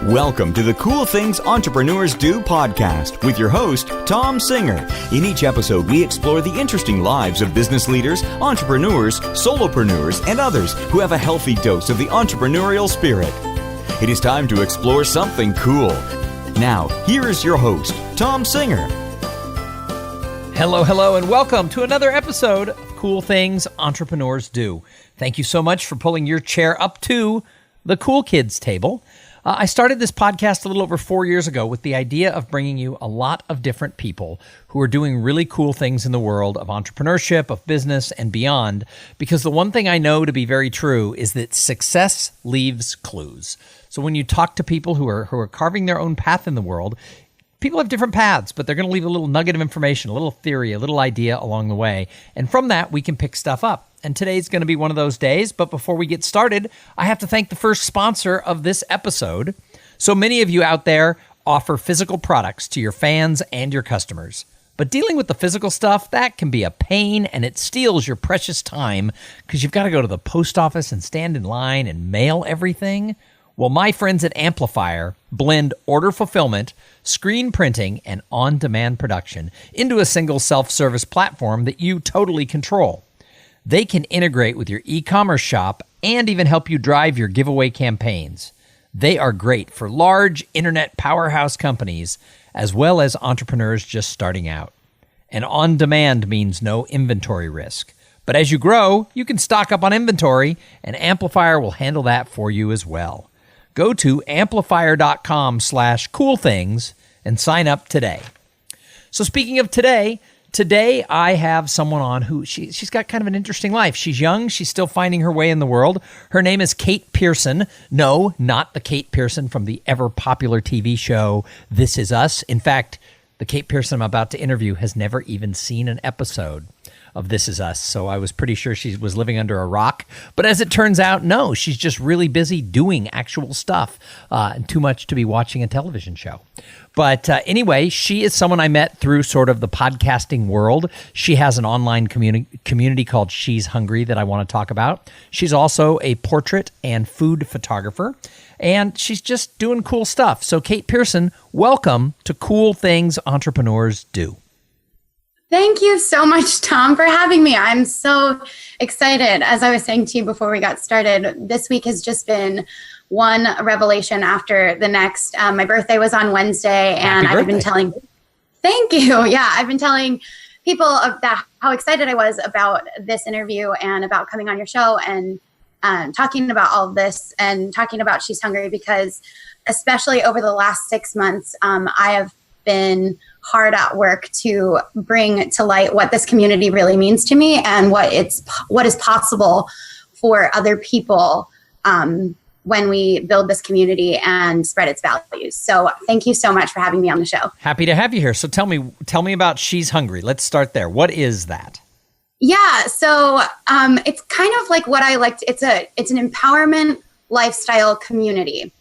Welcome to the Cool Things Entrepreneurs Do podcast with your host, Tom Singer. In each episode, we explore the interesting lives of business leaders, entrepreneurs, solopreneurs, and others who have a healthy dose of the entrepreneurial spirit. It is time to explore something cool. Now, here is your host, Tom Singer. Hello, and welcome to another episode of Cool Things Entrepreneurs Do. Thank you so much for pulling your chair up to the cool kids table. I started this podcast a little over 4 years ago with the idea of bringing you a lot of different people who are doing really cool things in the world of entrepreneurship, of business, and beyond, because the one thing I know to be very true is that success leaves clues. So when you talk to people who are carving their own path in the world, people have different paths, but they're going to leave a little nugget of information, a little theory, a little idea along the way. And from that, we can pick stuff up. And today's going to be one of those days. But before we get started, I have to thank the first sponsor of this episode. So many of you out there offer physical products to your fans and your customers. But dealing with the physical stuff, that can be a pain, and it steals your precious time because you've got to go to the post office and stand in line and mail everything. Well, my friends at Amplifier blend order fulfillment, screen printing, and on-demand production into a single self-service platform that you totally control. They can integrate with your e-commerce shop and even help you drive your giveaway campaigns. They are great for large internet powerhouse companies as well as entrepreneurs just starting out. And on-demand means no inventory risk. But as you grow, you can stock up on inventory, and Amplifier will handle that for you as well. Go to amplifier.com/coolthings and sign up today. So speaking of today I have someone on who she's got kind of an interesting life. She's young. She's still finding her way in the world. Her name is Cait Pearson. No, not the Cait Pearson from the ever popular TV show This Is Us. In fact, the Cait Pearson I'm about to interview has never even seen an episode of This Is Us, so I was pretty sure she was living under a rock. But as it turns out, no, she's just really busy doing actual stuff, and too much to be watching a television show. But anyway, she is someone I met through sort of the podcasting world. She has an online community called She's Hungry that I want to talk about. She's also a portrait and food photographer, and she's just doing cool stuff. So Cait Pearson, welcome to Cool Things Entrepreneurs Do. Thank you so much, Tom, for having me. I'm so excited. As I was saying to you before we got started, this week has just been one revelation after the next. My birthday was on Wednesday, and I've been telling, thank you. Yeah, I've been telling people of that, how excited I was about this interview and about coming on your show and talking about all of this and talking about She's Hungry, because especially over the last 6 months, I have been hard at work to bring to light what this community really means to me and what is possible for other people when we build this community and spread its values. So thank you so much for having me on the show. Happy to have you here. So tell me about She's Hungry. Let's start there. What is that? Yeah, so it's kind of like what I like. It's an empowerment lifestyle community,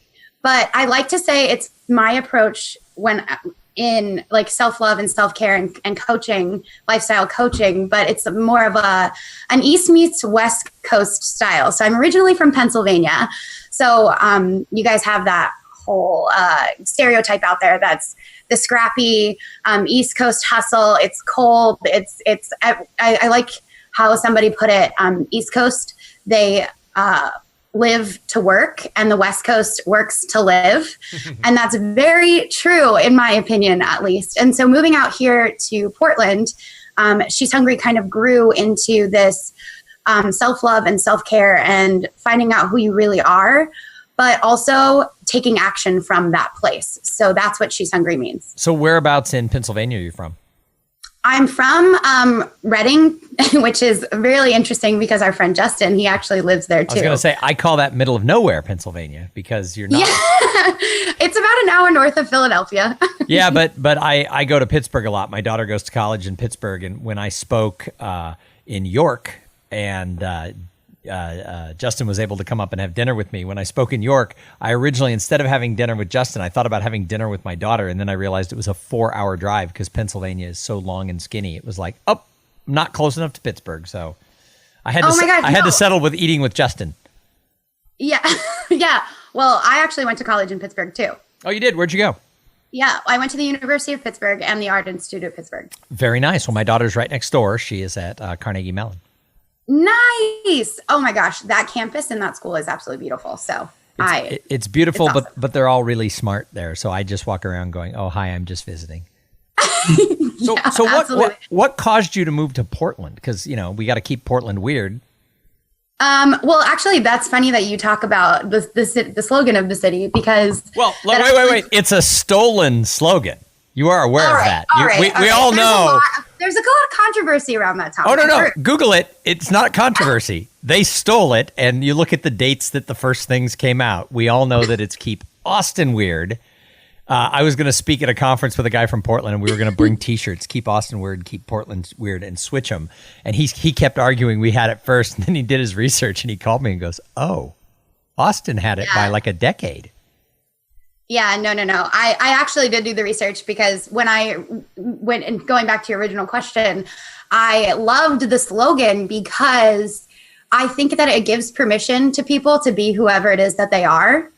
but I like to say it's my approach when in like self-love and self-care and coaching, lifestyle coaching, but it's more of an East meets West Coast style. So I'm originally from Pennsylvania. So you guys have that whole stereotype out there that's the scrappy East Coast hustle. It's cold. I like how somebody put it, East Coast, they live to work, and the West Coast works to live. And that's very true, in my opinion, at least. And so moving out here to Portland, She's Hungry kind of grew into this self-love and self-care and finding out who you really are, but also taking action from that place. So that's what She's Hungry means. So whereabouts in Pennsylvania are you from? I'm from Reading, which is really interesting because our friend Justin, he actually lives there too. I was going to say, I call that middle of nowhere, Pennsylvania, because you're not. Yeah. It's about an hour north of Philadelphia. Yeah, but I go to Pittsburgh a lot. My daughter goes to college in Pittsburgh, and when I spoke in York, and Justin was able to come up and have dinner with me. When I spoke in York, I originally, instead of having dinner with Justin, I thought about having dinner with my daughter, and then I realized it was a 4-hour drive because Pennsylvania is so long and skinny. It was like, I'm not close enough to Pittsburgh, so I had to settle with eating with Justin. Yeah. Yeah. Well, I actually went to college in Pittsburgh too. Oh, you did? Where'd you go? Yeah, I went to the University of Pittsburgh and the Art Institute of Pittsburgh. Very nice. Well, my daughter's right next door. She is at Carnegie Mellon. Nice. Oh my gosh, that campus and that school is absolutely beautiful. So it's beautiful, it's awesome. but they're all really smart there. So I just walk around going, "Oh, hi, I'm just visiting." So, Yeah, so what caused you to move to Portland? Because we got to keep Portland weird. Well, actually, that's funny that you talk about the slogan of the city because. Well, wait. It's a stolen slogan. You are aware of that. We all know. There's a lot of controversy around that topic. Oh, no. Google it. It's not controversy. They stole it, and you look at the dates that the first things came out. We all know that it's Keep Austin Weird. I was going to speak at a conference with a guy from Portland, and we were going to bring T-shirts, Keep Austin Weird, Keep Portland Weird, and switch them. And he kept arguing we had it first, and then he did his research, and he called me and goes, "Oh, Austin had it by like a decade." Yeah, no. I actually did do the research because when I went, and going back to your original question, I loved the slogan because I think that it gives permission to people to be whoever it is that they are.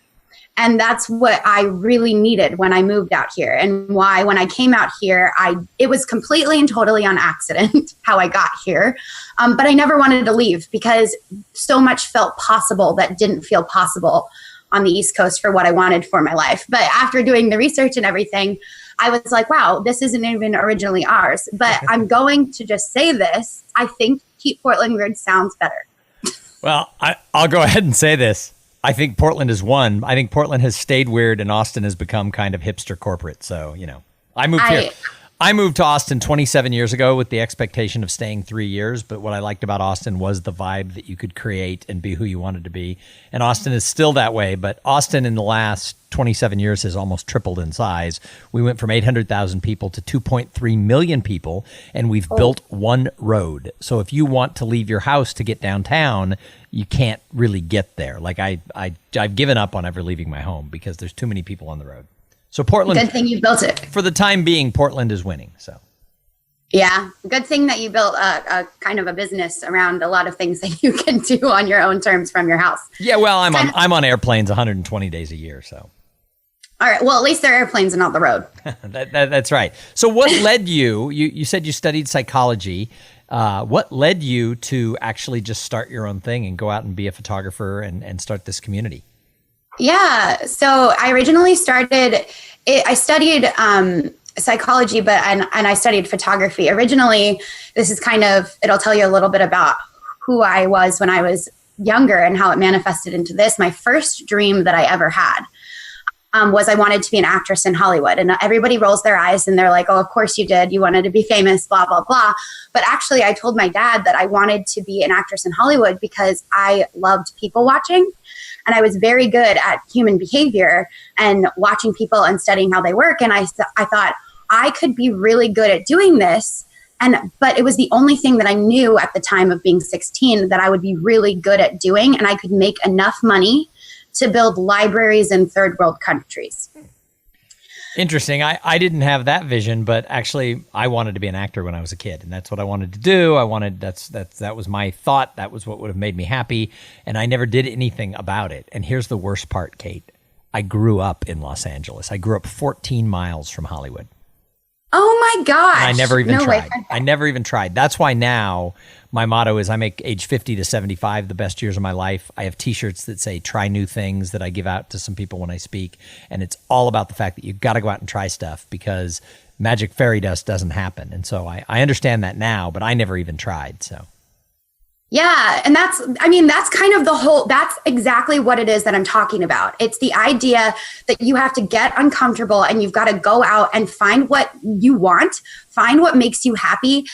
And that's what I really needed when I moved out here, and why when I came out here, it was completely and totally on accident how I got here. But I never wanted to leave because so much felt possible that didn't feel possible on the East Coast for what I wanted for my life. But after doing the research and everything, I was like, wow, this isn't even originally ours. But I'm going to just say this. I think Keep Portland Weird sounds better. Well, I'll go ahead and say this. I think Portland has won. I think Portland has stayed weird, and Austin has become kind of hipster corporate. So, I moved here. I moved to Austin 27 years ago with the expectation of staying 3 years. But what I liked about Austin was the vibe that you could create and be who you wanted to be. And Austin is still that way. But Austin in the last 27 years has almost tripled in size. We went from 800,000 people to 2.3 million people, and we've built one road. So if you want to leave your house to get downtown, you can't really get there. Like I've given up on ever leaving my home because there's too many people on the road. So Portland, good thing you built it. For the time being, Portland is winning. So yeah, good thing that you built a kind of a business around a lot of things that you can do on your own terms from your house. Yeah, well, I'm on airplanes 120 days a year. So all right, well, at least they're airplanes and not the road. That's right. So what led you? You said you studied psychology. What led you to actually just start your own thing and go out and be a photographer and start this community? Yeah, so I originally I studied psychology, and I studied photography. Originally, this is it'll tell you a little bit about who I was when I was younger and how it manifested into this. My first dream that I ever had was I wanted to be an actress in Hollywood. And everybody rolls their eyes and they're like, oh, of course you did. You wanted to be famous, blah, blah, blah. But actually, I told my dad that I wanted to be an actress in Hollywood because I loved people watching. And I was very good at human behavior and watching people and studying how they work. And I thought I could be really good at doing this. But it was the only thing that I knew at the time of being 16 that I would be really good at doing. And I could make enough money to build libraries in third world countries. Interesting. I didn't have that vision, but actually I wanted to be an actor when I was a kid, and that's what I wanted to do. That was my thought. That was what would have made me happy, and I never did anything about it. And here's the worst part, Cait. I grew up in Los Angeles. I grew up 14 miles from Hollywood. Oh my gosh. And I never even tried. I never even tried. That's why now my motto is I make age 50 to 75 the best years of my life. I have T-shirts that say try new things that I give out to some people when I speak. And it's all about the fact that you've got to go out and try stuff because magic fairy dust doesn't happen. And so I understand that now, but I never even tried. So. Yeah. And that's kind of that's exactly what it is that I'm talking about. It's the idea that you have to get uncomfortable and you've got to go out and find what you want, find what makes you happy,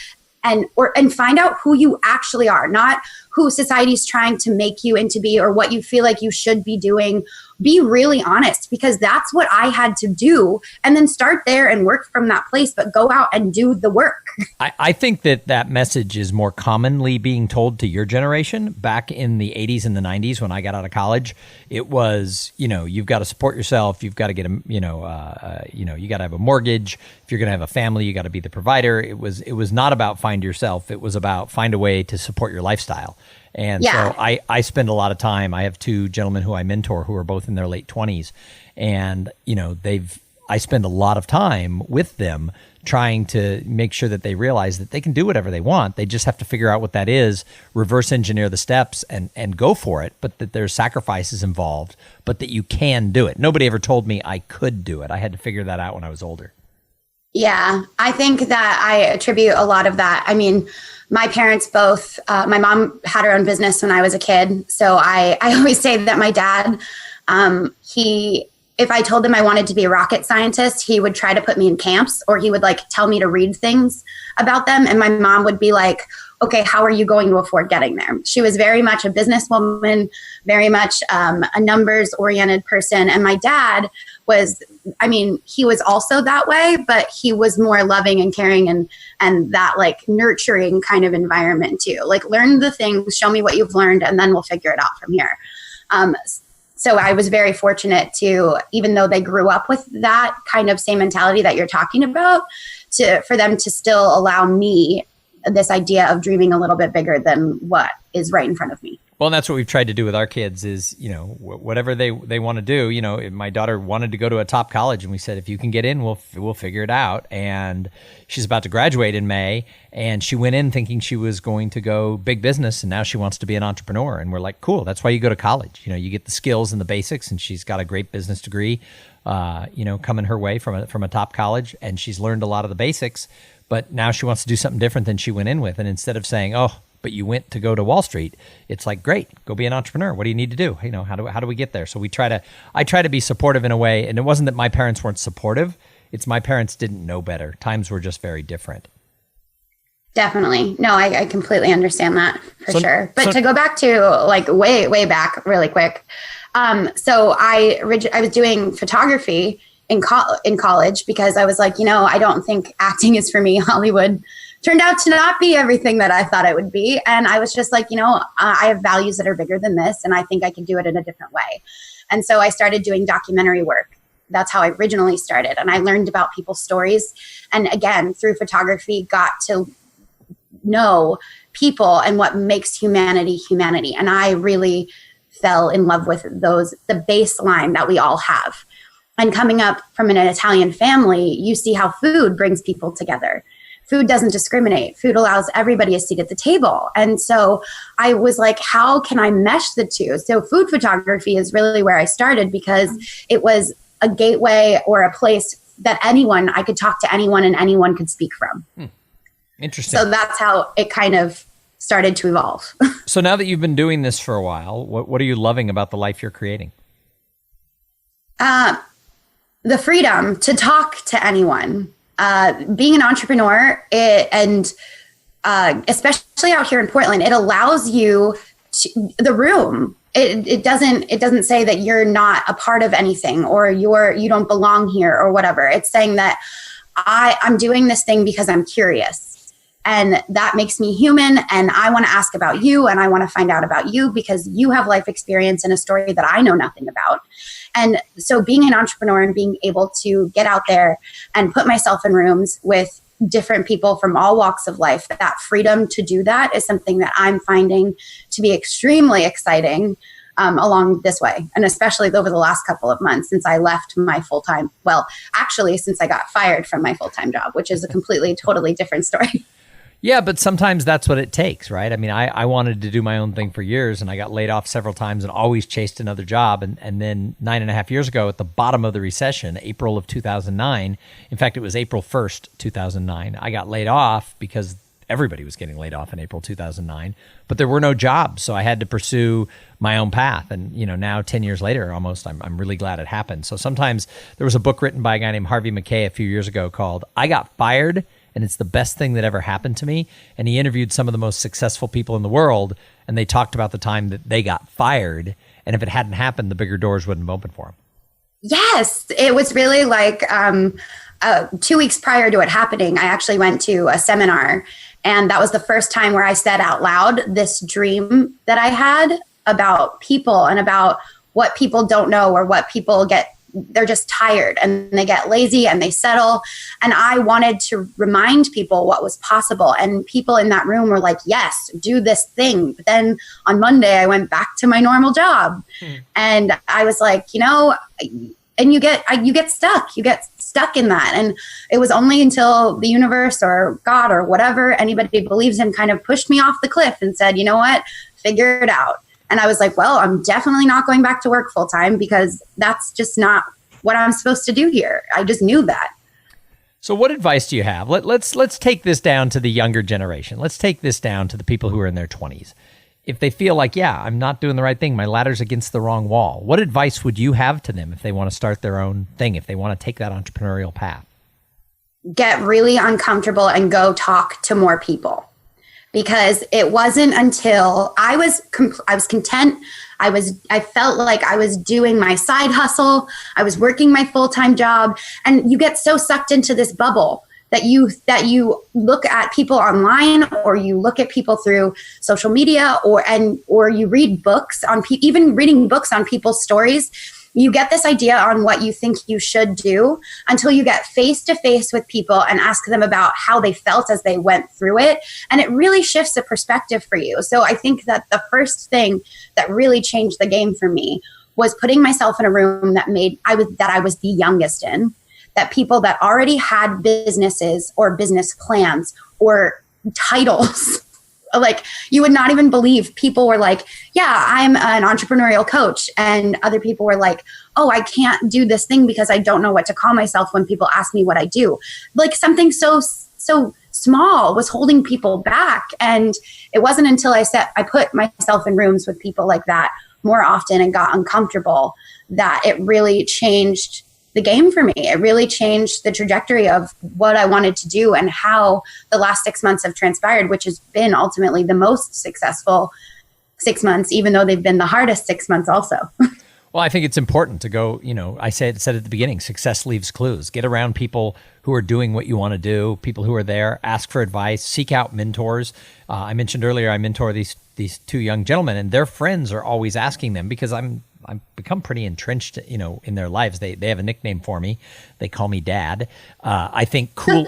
and find out who you actually are, not who society's trying to make you into be or what you feel like you should be doing. Be really honest, because that's what I had to do, and then start there and work from that place, but go out and do the work. I think that message is more commonly being told to your generation. Back in the 80s and the 90s when I got out of college, it was, you've got to support yourself. You've got to get you got to have a mortgage. If you're going to have a family, you got to be the provider. It was not about find yourself. It was about find a way to support your lifestyle. And so I spend a lot of time. I have two gentlemen who I mentor who are both in their late 20s. And, I spend a lot of time with them trying to make sure that they realize that they can do whatever they want. They just have to figure out what that is, reverse engineer the steps and go for it, but that there's sacrifices involved, but that you can do it. Nobody ever told me I could do it. I had to figure that out when I was older. Yeah, I think that I attribute a lot of that. I mean, my parents both, my mom had her own business when I was a kid. So I always say that my dad, if I told him I wanted to be a rocket scientist, he would try to put me in camps, or he would tell me to read things about them. And my mom would be like, okay, how are you going to afford getting there? She was very much a businesswoman, very much a numbers oriented person. And my dad was, he was also that way, but he was more loving and caring and that nurturing kind of environment too. Learn the things, show me what you've learned, and then we'll figure it out from here. So I was very fortunate to, even though they grew up with that kind of same mentality that you're talking about, for them to still allow me this idea of dreaming a little bit bigger than what is right in front of me. Well, and that's what we've tried to do with our kids is, whatever they want to do. My daughter wanted to go to a top college, and we said, if you can get in, we'll figure it out. And she's about to graduate in May, and she went in thinking she was going to go big business, and now she wants to be an entrepreneur. And we're like, cool, that's why you go to college. You get the skills and the basics, and she's got a great business degree, coming her way from a top college, and she's learned a lot of the basics. But now she wants to do something different than she went in with. And instead of saying, oh, but you went to go to Wall Street, it's like, great, go be an entrepreneur. What do you need to do? How do we get there? So I try to be supportive in a way. And it wasn't that my parents weren't supportive. It's my parents didn't know better. Times were just very different. Definitely. No, I completely understand that for sure. But to go back to way back really quick. So I was doing photography in college because I was like, I don't think acting is for me. Hollywood turned out to not be everything that I thought it would be. And I was just like, I have values that are bigger than this, and I think I can do it in a different way. And so I started doing documentary work. That's how I originally started. And I learned about people's stories. And again, through photography, got to know people and what makes humanity humanity. And I really fell in love with the baseline that we all have. And coming up from an Italian family, you see how food brings people together. Food doesn't discriminate. Food allows everybody a seat at the table. And so I was like, how can I mesh the two? So food photography is really where I started because it was a gateway or a place that I could talk to anyone and anyone could speak from. Interesting. So that's how it kind of started to evolve. So now that you've been doing this for a while, what are you loving about the life you're creating? The freedom to talk to anyone. Being an entrepreneur, and especially out here in Portland, it allows you the room. It doesn't say that you're not a part of anything or you don't belong here or whatever. It's saying that I'm doing this thing because I'm curious, and that makes me human. And I want to ask about you, and I want to find out about you because you have life experience and a story that I know nothing about. And so being an entrepreneur and being able to get out there and put myself in rooms with different people from all walks of life, that freedom to do that is something that I'm finding to be extremely exciting along this way. And especially over the last couple of months since I left my full-time, since I got fired from my full-time job, which is a completely, totally different story. Yeah, but sometimes that's what it takes, right? I mean, I wanted to do my own thing for years, and I got laid off several times and always chased another job. And then 9.5 years ago, at the bottom of the recession, April of 2009, in fact, it was April 1st, 2009, I got laid off because everybody was getting laid off in April 2009, but there were no jobs. So I had to pursue my own path. And, now 10 years later, almost, I'm really glad it happened. So sometimes there was a book written by a guy named Harvey McKay a few years ago called I Got Fired, and it's the best thing that ever happened to me. And he interviewed some of the most successful people in the world, and they talked about the time that they got fired. And if it hadn't happened, the bigger doors wouldn't have opened for them. Yes, it was really like 2 weeks prior to it happening, I actually went to a seminar, and that was the first time where I said out loud this dream that I had about people and about what people don't know or what people get they're just tired and they get lazy and they settle. And I wanted to remind people what was possible. And people in that room were like, yes, do this thing. But then on Monday, I went back to my normal job. And I was like, and you get stuck in that. And it was only until the universe or God or whatever anybody believes in kind of pushed me off the cliff and said, you know what, figure it out. And I was like, well, I'm definitely not going back to work full time because that's just not what I'm supposed to do here. I just knew that. So what advice do you have? Let's take this down to the younger generation. Let's take this down to the people who are in their 20s. If they feel like, yeah, I'm not doing the right thing, my ladder's against the wrong wall, what advice would you have to them if they want to start their own thing, if they want to take that entrepreneurial path? Get really uncomfortable and go talk to more people. Because it wasn't until I was content. I felt like I was doing my side hustle. I was working my full-time job, and you get so sucked into this bubble that you look at people online, or you look at people through social media, or you read books on even reading books on people's stories. You get this idea on what you think you should do until you get face to face with people and ask them about how they felt as they went through it. And it really shifts the perspective for you. So I think that the first thing that really changed the game for me was putting myself in a room that I was the youngest in, that people that already had businesses or business plans or titles. Like, you would not even believe, people were like, yeah, I'm an entrepreneurial coach. And other people were like, oh, I can't do this thing because I don't know what to call myself when people ask me what I do. Like, something so small was holding people back. And it wasn't until I put myself in rooms with people like that more often and got uncomfortable that it really changed the game for me. It really changed the trajectory of what I wanted to do and how the last 6 months have transpired, which has been ultimately the most successful 6 months, even though they've been the hardest 6 months also. Well, I think it's important to go, I said at the beginning, success leaves clues. Get around people who are doing what you want to do, people who are there, ask for advice, seek out mentors. I mentioned earlier, I mentor these two young gentlemen, and their friends are always asking them, because I've become pretty entrenched, in their lives. They have a nickname for me. They call me Dad. I think cool.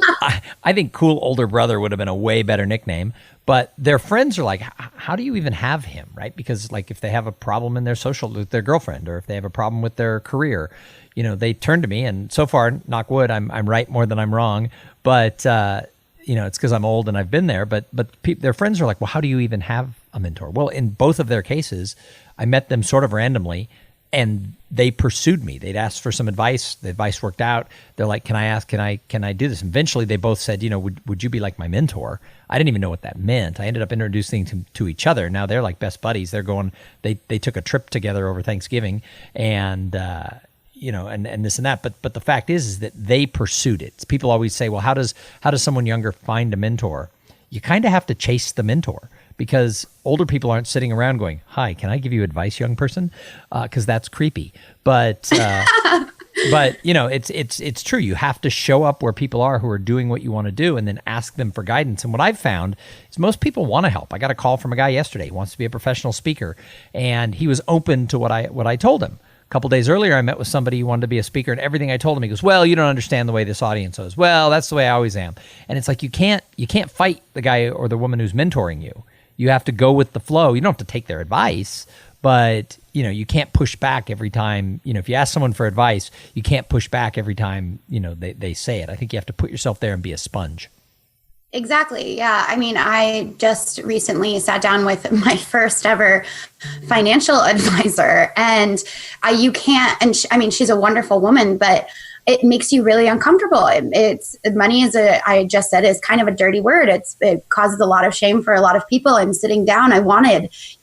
I think cool older brother would have been a way better nickname. But their friends are like, how do you even have him, right? Because like, if they have a problem in their social with their girlfriend, or if they have a problem with their career, they turn to me. And so far, knock wood, I'm right more than I'm wrong. But it's because I'm old and I've been there. But their friends are like, well, how do you even have a mentor? Well, in both of their cases, I met them sort of randomly, and they pursued me. They'd asked for some advice. The advice worked out. They're like, can I do this? And eventually they both said, would you be like my mentor? I didn't even know what that meant. I ended up introducing them to each other. Now they're like best buddies. They're going, they took a trip together over Thanksgiving, and and this and that. But the fact is that they pursued it. People always say, well, how does someone younger find a mentor? You kind of have to chase the mentor, because older people aren't sitting around going, hi, can I give you advice, young person? Because that's creepy. But it's true. You have to show up where people are who are doing what you want to do, and then ask them for guidance. And what I've found is most people want to help. I got a call from a guy yesterday. He wants to be a professional speaker, and he was open to what I told him. A couple days earlier, I met with somebody who wanted to be a speaker, and everything I told him, he goes, well, you don't understand the way this audience is. Well, that's the way I always am. And it's like, you can't fight the guy or the woman who's mentoring you. You have to go with the flow. You don't have to take their advice, but you can't push back every time. If you ask someone for advice, you can't push back every time they say it. I think you have to put yourself there and be a sponge. Exactly. Yeah. I mean, I just recently sat down with my first ever financial advisor, and you can't, and she's a wonderful woman, but it makes you really uncomfortable. It's money I just said, is kind of a dirty word. It causes a lot of shame for a lot of people, and sitting down,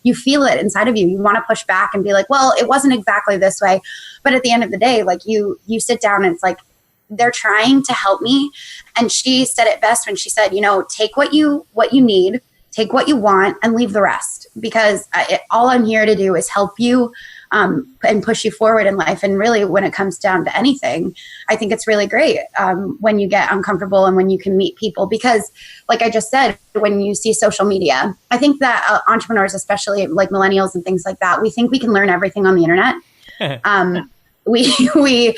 you feel it inside of you. You want to push back and be like, well, it wasn't exactly this way. But at the end of the day, like you sit down and it's like, they're trying to help me. And she said it best when she said, take what you need, take what you want, and leave the rest. Because all I'm here to do is help you and push you forward in life. And really, when it comes down to anything, I think it's really great when you get uncomfortable and when you can meet people. Because like I just said, when you see social media, I think that entrepreneurs, especially like millennials and things like that, we think we can learn everything on the internet. I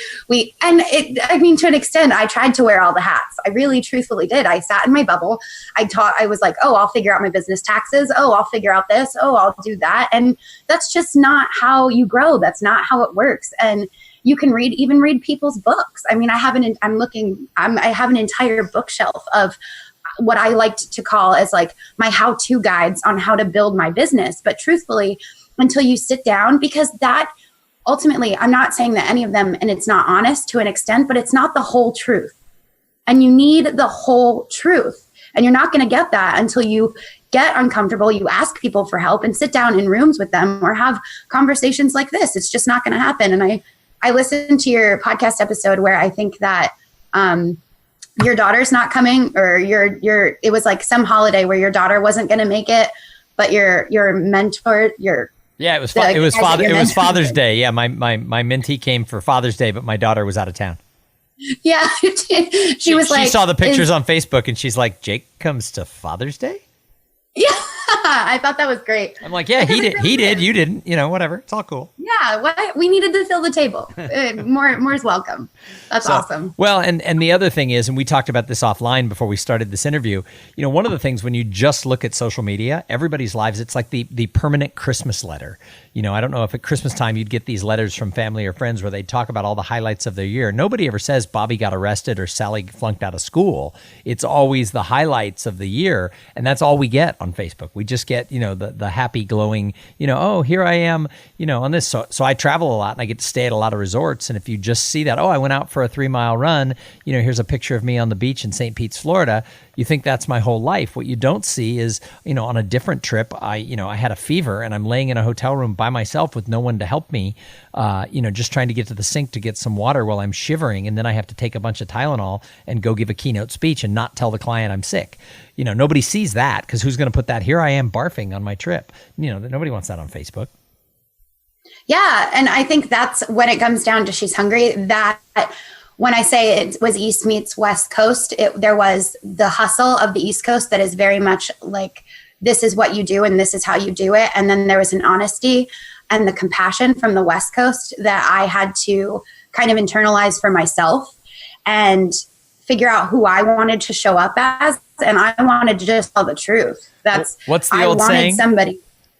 mean, to an extent, I tried to wear all the hats. I really truthfully did. I sat in my bubble. I was like, oh, I'll figure out my business taxes. Oh, I'll figure out this. Oh, I'll do that. And that's just not how you grow. That's not how it works. And you can read people's books. I mean, I have an entire bookshelf of what I like to call as like my how-to guides on how to build my business. But truthfully, until you sit down, because that ultimately, I'm not saying that any of them, and it's not honest to an extent, but it's not the whole truth. And you need the whole truth. And you're not going to get that until you get uncomfortable, you ask people for help and sit down in rooms with them or have conversations like this. It's just not going to happen. And I listened to your podcast episode where I think that your daughter's not coming, or it was like some holiday where your daughter wasn't going to make it, but your mentor, it was Father's Day. Yeah, my mentee came for Father's Day, but my daughter was out of town. Yeah, she was like, she saw the pictures on Facebook and she's like, Jake comes to Father's Day? Yeah, I thought that was great. I'm like, yeah, he did. You didn't, whatever. It's all cool. Yeah, we needed to fill the table. More is welcome. That's awesome. Well, and the other thing is, and we talked about this offline before we started this interview, one of the things when you just look at social media, everybody's lives, it's like the permanent Christmas letter. I don't know if at Christmas time you'd get these letters from family or friends where they'd talk about all the highlights of their year. Nobody ever says Bobby got arrested or Sally flunked out of school. It's always the highlights of the year, and that's all we get on Facebook. We just get, the happy, glowing, oh, here I am, on this. So I travel a lot and I get to stay at a lot of resorts. And if you just see that, oh, I went out for a 3-mile run, here's a picture of me on the beach in St. Pete's, Florida. You think that's my whole life. What you don't see is, on a different trip, I had a fever and I'm laying in a hotel room by myself with no one to help me, just trying to get to the sink to get some water while I'm shivering. And then I have to take a bunch of Tylenol and go give a keynote speech and not tell the client I'm sick. Nobody sees that, because who's going to put that? Here I am barfing on my trip. Nobody wants that on Facebook. Yeah. And I think that's when it comes down to she's hungry, that when I say it was East meets West Coast, there was the hustle of the East Coast that is very much like, this is what you do and this is how you do it. And then there was an honesty and the compassion from the West Coast that I had to kind of internalize for myself and figure out who I wanted to show up as. And I wanted to just tell the truth. What's the old saying?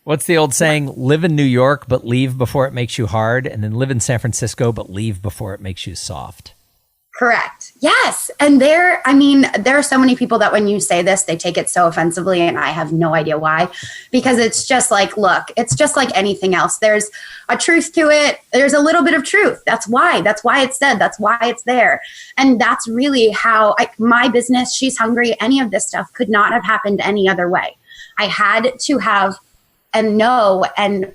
What's the old saying? Live in New York, but leave before it makes you hard. And then live in San Francisco, but leave before it makes you soft. Correct. Yes. And there are so many people that when you say this, they take it so offensively, and I have no idea why, because it's just like, look, it's just like anything else. There's a truth to it. There's a little bit of truth. That's why it's said. That's why it's there. And that's really how my business, She's Hungry, any of this stuff could not have happened any other way. I had to have and know and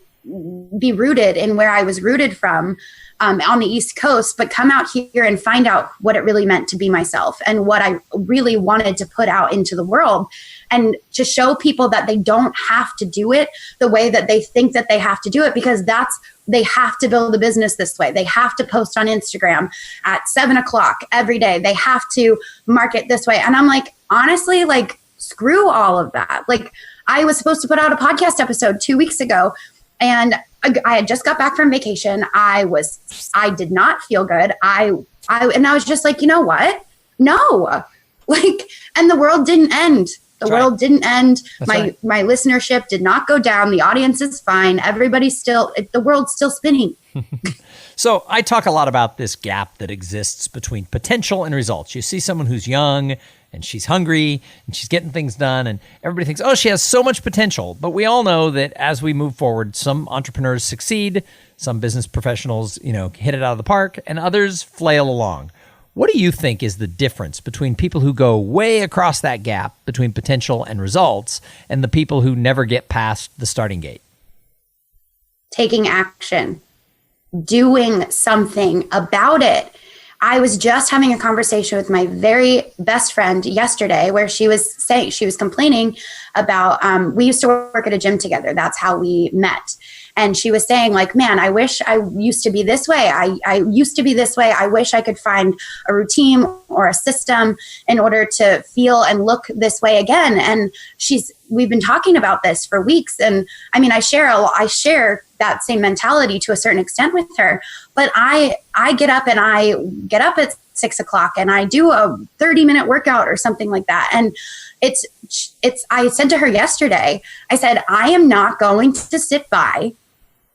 be rooted in where I was rooted from, on the East Coast, but come out here and find out what it really meant to be myself and what I really wanted to put out into the world, and to show people that they don't have to do it the way that they think that they have to do it, because they have to build a business this way. They have to post on Instagram at 7:00 every day. They have to market this way. And I'm like, honestly, like, screw all of that. Like, I was supposed to put out a podcast episode 2 weeks ago, and I had just got back from vacation. I did not feel good. And I was just like, you know what? No, like, and the world didn't end. The world didn't end. My listenership did not go down. The audience is fine. Everybody's the world's still spinning. So I talk a lot about this gap that exists between potential and results. You see someone who's young and she's hungry and she's getting things done, and everybody thinks, oh, she has so much potential. But we all know that as we move forward, some entrepreneurs succeed, some business professionals, hit it out of the park, and others flail along. What do you think is the difference between people who go way across that gap between potential and results and the people who never get past the starting gate? Taking action, doing something about it. I was just having a conversation with my very best friend yesterday where she was complaining about, we used to work at a gym together. That's how we met. And she was saying, like, man, I wish I used to be this way. I used to be this way. I wish I could find a routine or a system in order to feel and look this way again. And we've been talking about this for weeks. And I mean, I share that same mentality to a certain extent with her. But I get up at 6 o'clock and I do a 30-minute workout or something like that. And I said to her yesterday, I said, I am not going to sit by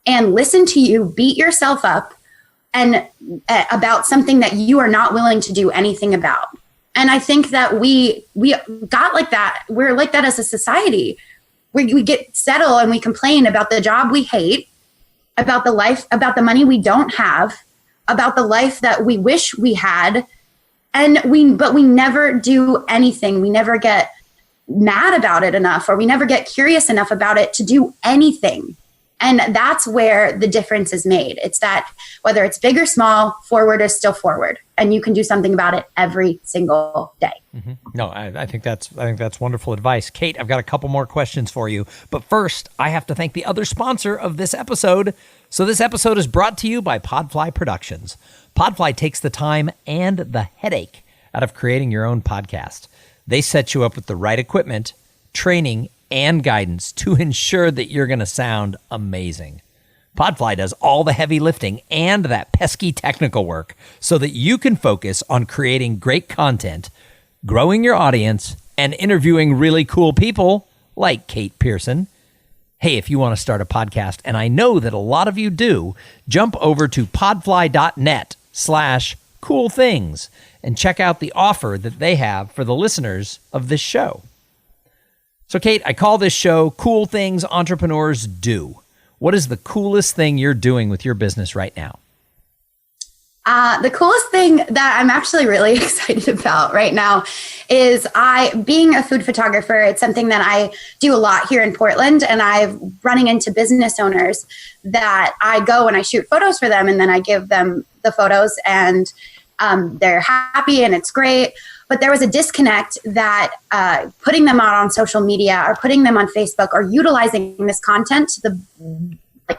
and listen to you beat yourself up and about something that you are not willing to do anything about. And I think that we got like that. We're like that as a society. We get settled and we complain about the job we hate, about the life, about the money we don't have, about the life that we wish we had. But we never do anything. We never get mad about it enough, or we never get curious enough about it to do anything. And that's where the difference is made. It's that whether it's big or small, forward is still forward, and you can do something about it every single day. Mm-hmm. No, I think that's wonderful advice. Cait, I've got a couple more questions for you. But first, I have to thank the other sponsor of this episode. So this episode is brought to you by Podfly Productions. Podfly takes the time and the headache out of creating your own podcast. They set you up with the right equipment, training, and guidance to ensure that you're going to sound amazing. Podfly does all the heavy lifting and that pesky technical work so that you can focus on creating great content, growing your audience, and interviewing really cool people like Cait Pearson. Hey, if you want to start a podcast, and I know that a lot of you do, jump over to podfly.net/cool things and check out the offer that they have for the listeners of this show. So, Cait, I call this show Cool Things Entrepreneurs Do. What is the coolest thing you're doing with your business right now? The coolest thing that I'm actually really excited about right now is being a food photographer. It's something that I do a lot here in Portland, and I'm running into business owners that I go and I shoot photos for them, and then I give them the photos, and they're happy and it's great. But there was a disconnect that putting them out on social media or putting them on Facebook or utilizing this content to the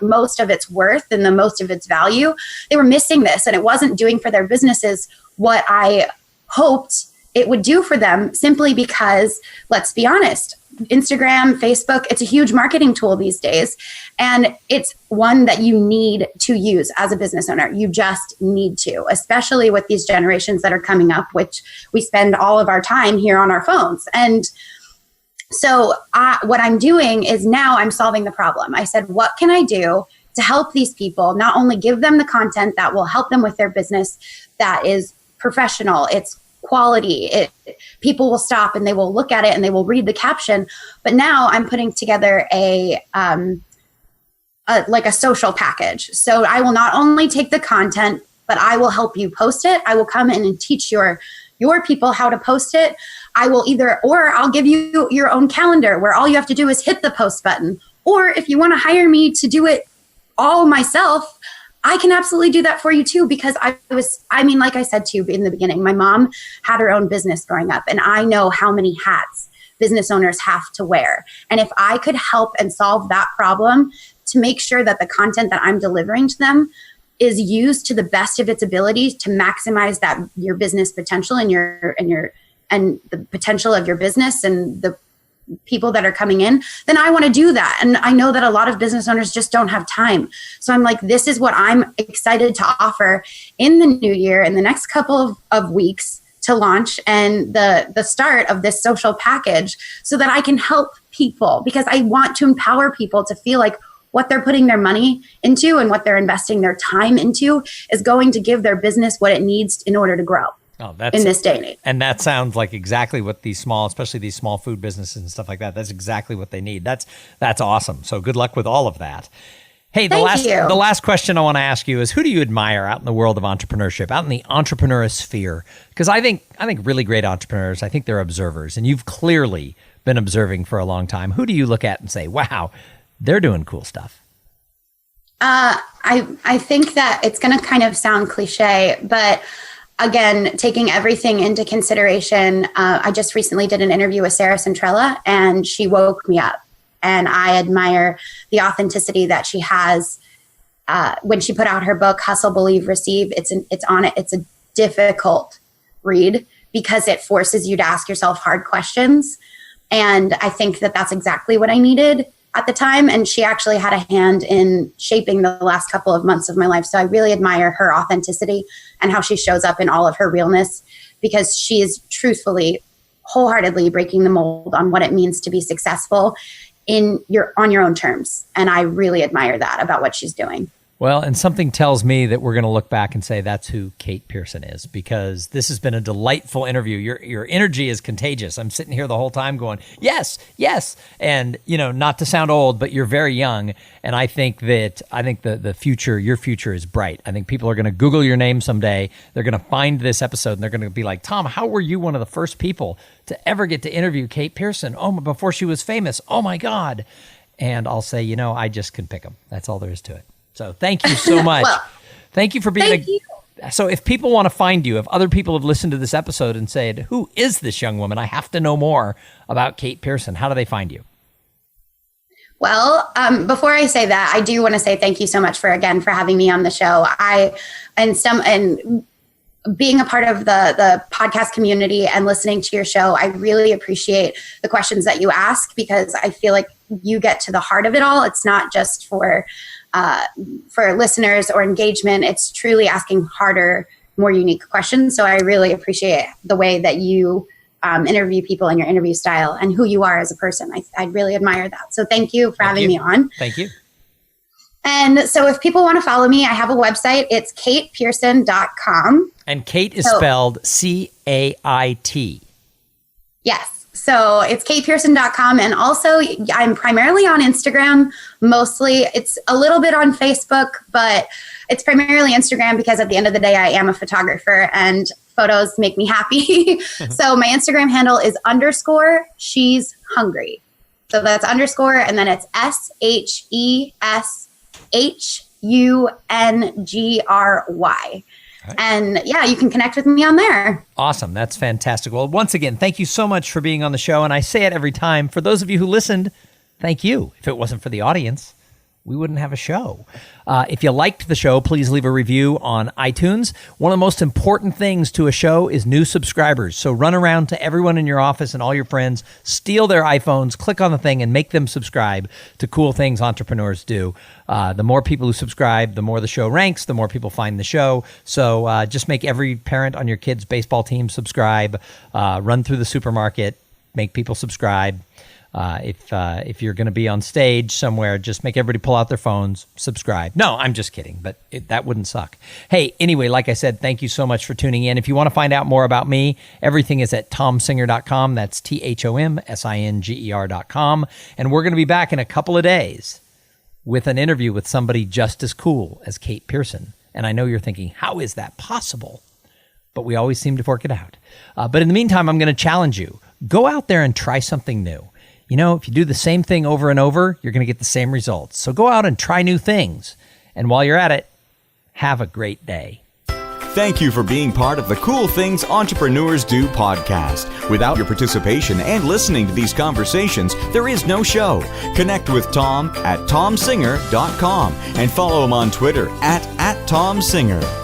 most of its worth and the most of its value, they were missing this, and it wasn't doing for their businesses what I hoped it would do for them, simply because, let's be honest, Instagram, Facebook, it's a huge marketing tool these days, and it's one that you need to use as a business owner. You just need to, especially with these generations that are coming up, which we spend all of our time here on our phones. And so what I'm doing is now I'm solving the problem. I said, what can I do to help these people, not only give them the content that will help them with their business that is professional, it's quality, people will stop and they will look at it and they will read the caption. But now I'm putting together a social package. So I will not only take the content, but I will help you post it. I will come in and teach your people how to post it. I'll give you your own calendar where all you have to do is hit the post button. Or if you want to hire me to do it all myself, I can absolutely do that for you too, because like I said to you in the beginning, my mom had her own business growing up, and I know how many hats business owners have to wear. And if I could help and solve that problem to make sure that the content that I'm delivering to them is used to the best of its ability to maximize your business potential and the potential of your business and the people that are coming in, then I want to do that. And I know that a lot of business owners just don't have time. So I'm like, this is what I'm excited to offer in the new year, in the next couple of weeks to launch and the start of this social package, so that I can help people, because I want to empower people to feel like what they're putting their money into and what they're investing their time into is going to give their business what it needs in order to grow. In this day and age. And that sounds like exactly what especially these small food businesses and stuff like that, that's exactly what they need. That's awesome. So good luck with all of that. Hey, the last question I want to ask you is, who do you admire out in the world of entrepreneurship, out in the entrepreneur sphere? Because I think really great entrepreneurs, I think they're observers, and you've clearly been observing for a long time. Who do you look at and say, wow, they're doing cool stuff? I think that it's going to kind of sound cliche, but again, taking everything into consideration, I just recently did an interview with Sarah Centrella, and she woke me up. And I admire the authenticity that she has when she put out her book, Hustle, Believe, Receive. It's a difficult read because it forces you to ask yourself hard questions. And I think that that's exactly what I needed at the time. And she actually had a hand in shaping the last couple of months of my life. So I really admire her authenticity and how she shows up in all of her realness, because she is truthfully, wholeheartedly breaking the mold on what it means to be successful on your own terms. And I really admire that about what she's doing. Well, and something tells me that we're going to look back and say that's who Cait Pearson is, because this has been a delightful interview. Your energy is contagious. I'm sitting here the whole time going, yes, yes. And, not to sound old, but you're very young. And I think the future, your future is bright. I think people are going to Google your name someday. They're going to find this episode and they're going to be like, Tom, how were you one of the first people to ever get to interview Cait Pearson? Oh, before she was famous. Oh my God. And I'll say, I just can pick them. That's all there is to it. So thank you so much. Well, thank you for being So if people want to find you, if other people have listened to this episode and said, who is this young woman? I have to know more about Cait Pearson. How do they find you? Well, before I say that, I do want to say thank you so much for having me on the show. And being a part of the podcast community and listening to your show, I really appreciate the questions that you ask, because I feel like you get to the heart of it all. It's not just for listeners or engagement. It's truly asking harder, more unique questions. So I really appreciate the way that you interview people and your interview style and who you are as a person. I really admire that. So thank you for having me on. Thank you. And so if people want to follow me, I have a website. It's caitpearson.com. And Cait is spelled C-A-I-T. Yes. So it's caitpearson.com. And also I'm primarily on Instagram. Mostly it's a little bit on Facebook, but it's primarily Instagram because at the end of the day, I am a photographer and photos make me happy. So my Instagram handle is _she's hungry. So that's underscore, and then it's SHESHUNGRY. Right. And yeah, you can connect with me on there. Awesome. That's fantastic. Well, once again, thank you so much for being on the show. And I say it every time. For those of you who listened, thank you. If it wasn't for the audience, we wouldn't have a show. If you liked the show, please leave a review on iTunes. One of the most important things to a show is new subscribers. So run around to everyone in your office and all your friends, steal their iPhones, click on the thing, and make them subscribe to Cool Things Entrepreneurs Do. The more people who subscribe, the more the show ranks, the more people find the show. So just make every parent on your kid's baseball team subscribe. Run through the supermarket, make people subscribe. If you're going to be on stage somewhere, just make everybody pull out their phones, subscribe. No, I'm just kidding, but that wouldn't suck. Hey, anyway, like I said, thank you so much for tuning in. If you want to find out more about me, everything is at tomsinger.com. That's THOMSINGER.com. And we're going to be back in a couple of days with an interview with somebody just as cool as Cait Pearson. And I know you're thinking, how is that possible? But we always seem to work it out. But in the meantime, I'm going to challenge you. Go out there and try something new. If you do the same thing over and over, you're going to get the same results. So go out and try new things. And while you're at it, have a great day. Thank you for being part of the Cool Things Entrepreneurs Do podcast. Without your participation and listening to these conversations, there is no show. Connect with Tom at tomsinger.com and follow him on Twitter at tomsinger.